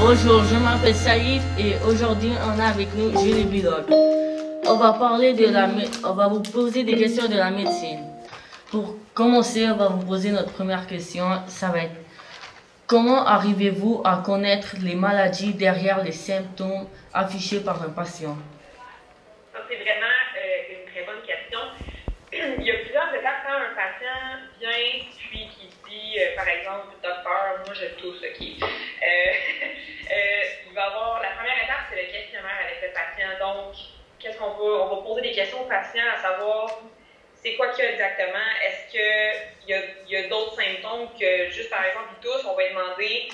Bonjour, je m'appelle Saïd et aujourd'hui on a avec nous Julie Biloc. On va vous poser des questions de la médecine. Pour commencer, on va vous poser notre première question. Ça va être: comment arrivez-vous à connaître les maladies derrière les symptômes affichés par un patient? Ça, c'est vraiment une très bonne question. Il y a plusieurs étapes quand un patient vient puis qui dit, par exemple, docteur, moi je tousse, ok. Il va avoir, la première étape, c'est le questionnaire avec le patient. Donc, on va poser des questions au patient à savoir c'est quoi qu'il y a exactement. Est-ce qu'il y a d'autres symptômes que juste, par exemple, il tousse? On va lui demander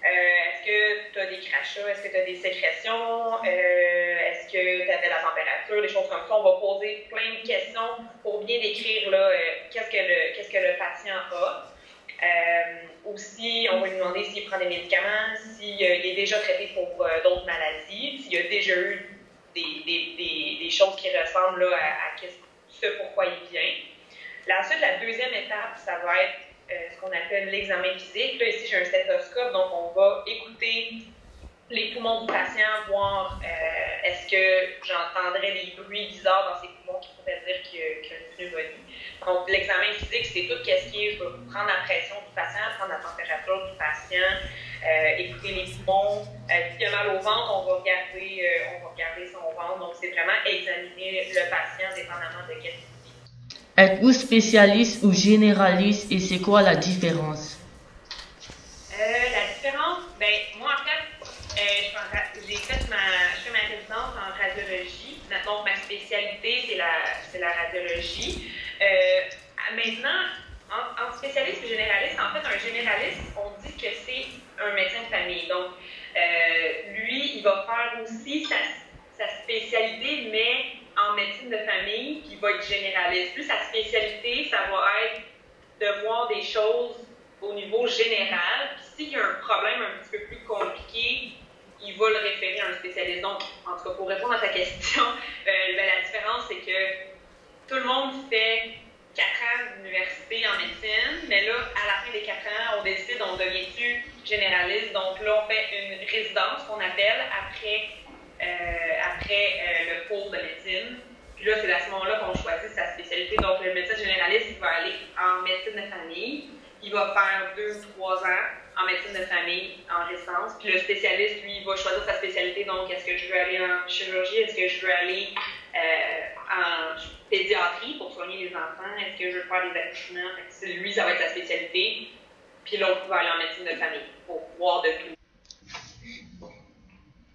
est-ce que tu as des crachats? Est-ce que tu as des sécrétions? Est-ce que tu avais la température? Des choses comme ça. On va poser plein de questions pour bien décrire qu'est-ce que le patient a. Aussi, on va lui demander s'il prend des médicaments, s'il est déjà traité pour d'autres maladies, s'il a déjà eu des choses qui ressemblent là, à ce pourquoi il vient. Ensuite, la deuxième étape, ça va être ce qu'on appelle l'examen physique. Là, ici, j'ai un stéthoscope, donc on va écouter les poumons du patient, voir est-ce que j'entendrais des bruits bizarres dans ses poumons qui pourraient dire qu'il y a une pneumonie. Donc, l'examen physique, c'est tout ce qui est, je vais prendre la pression du patient, prendre la température du patient, écouter les poumons. S'il y a mal au ventre, on va regarder son ventre. Donc, c'est vraiment examiner le patient dépendamment de quel. Êtes-vous spécialiste ou généraliste et c'est quoi la différence? La différence, ben moi en fait, je fais ma résidence en radiologie. Donc ma spécialité, c'est la radiologie. Maintenant, entre spécialiste et généraliste, en fait, un généraliste, on dit que c'est un médecin de famille. Donc, lui, il va faire aussi sa spécialité, mais en médecine de famille, qui va être généraliste. Plus sa spécialité, ça va être de voir des choses au niveau général. Puis s'il y a un problème un petit peu plus compliqué, il va le référer à un spécialiste. Donc, en tout cas, pour répondre à ta question, la différence, c'est que tout le monde fait 4 ans d'université en médecine, mais là, à la fin des 4 ans, on décide, on devient-tu généraliste. Donc là, on fait une résidence qu'on appelle après le cours de médecine. Puis là, c'est à ce moment-là qu'on choisit sa spécialité. Donc, le médecin généraliste, il va aller en médecine de famille. Il va faire 2 ou 3 ans en médecine de famille, en résidence. Puis le spécialiste, lui, il va choisir sa spécialité. Donc, est-ce que je veux aller en chirurgie? Est-ce que je veux aller en pédiatrie pour soigner les enfants? Est-ce que je veux faire des accouchements? Lui, ça va être sa spécialité. Puis l'autre va aller en médecine de famille pour voir de tout.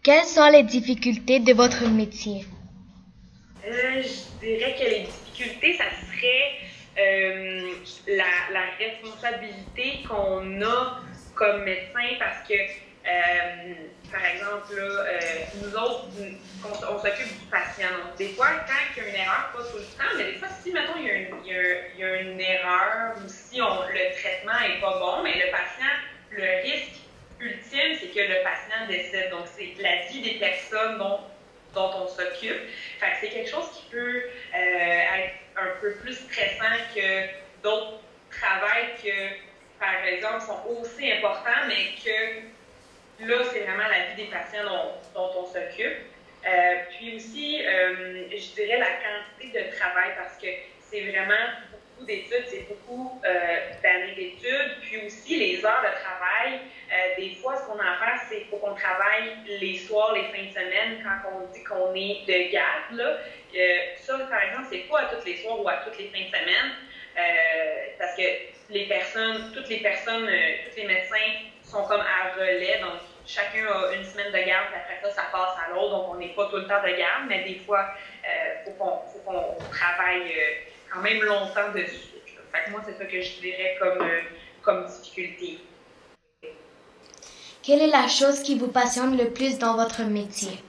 Quelles sont les difficultés de votre métier? Je dirais que les difficultés, ça serait la responsabilité qu'on a comme médecin parce que, par exemple, là, nous autres, on s'occupe du patient. Donc, des fois, quand il y a une erreur, pas tout le temps, mais des fois, si, mettons, il y a une erreur ou si le traitement n'est pas bon, mais le patient, le risque ultime, c'est que le patient décède. Donc, c'est la vie des personnes dont on s'occupe. Fait que c'est quelque chose qui peut être un peu plus stressant que d'autres travails que, par exemple, sont aussi importants, mais que là, c'est vraiment la vie des patients dont on s'occupe. Puis aussi, je dirais la quantité de travail parce que c'est vraiment beaucoup d'études, c'est beaucoup d'années d'études. Puis aussi, les heures de travail, des fois, ce qu'on a à faire, c'est qu'il faut qu'on travaille les soirs, les fins de semaine, quand on dit qu'on est de garde. Là. Ça, par exemple, c'est pas à tous les soirs ou à toutes les fins de semaine, parce que tous les médecins sont comme à relais, donc chacun a une semaine de garde, puis après ça passe à l'autre, donc on n'est pas tout le temps de garde, mais des fois, faut qu'on travaille quand même longtemps dessus. Fait que moi, c'est ça que je dirais comme difficulté. Quelle est la chose qui vous passionne le plus dans votre métier?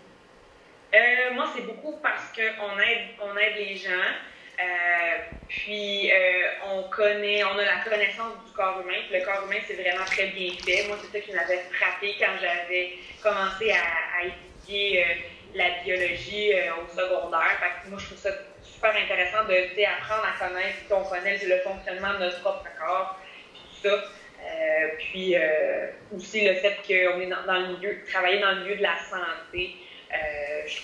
Moi, c'est beaucoup parce qu'on aide les gens. Puis on a la connaissance du corps humain. Puis le corps humain, c'est vraiment très bien fait. Moi, c'est ça qui m'avait frappé quand j'avais commencé à étudier la biologie au secondaire. Fait que moi, je trouve ça super intéressant d'apprendre à connaître, on connaît le fonctionnement de notre propre corps, puis tout ça. Puis aussi le fait qu'on est dans le milieu, travailler dans le milieu de la santé, je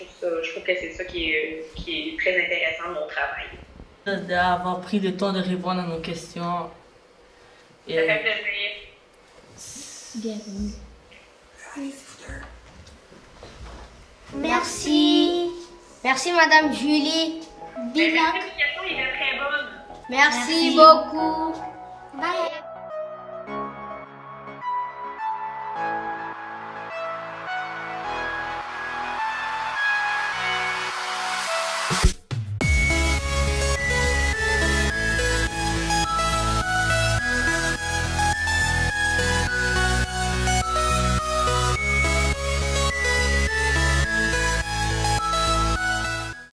trouve que c'est ça qui est très intéressant de mon travail. D'avoir pris le temps de répondre à nos questions. Ça fait plaisir. Bienvenue. Merci. Merci, Madame Julie. Merci, l'éducation était très bonne. Merci beaucoup. Bye.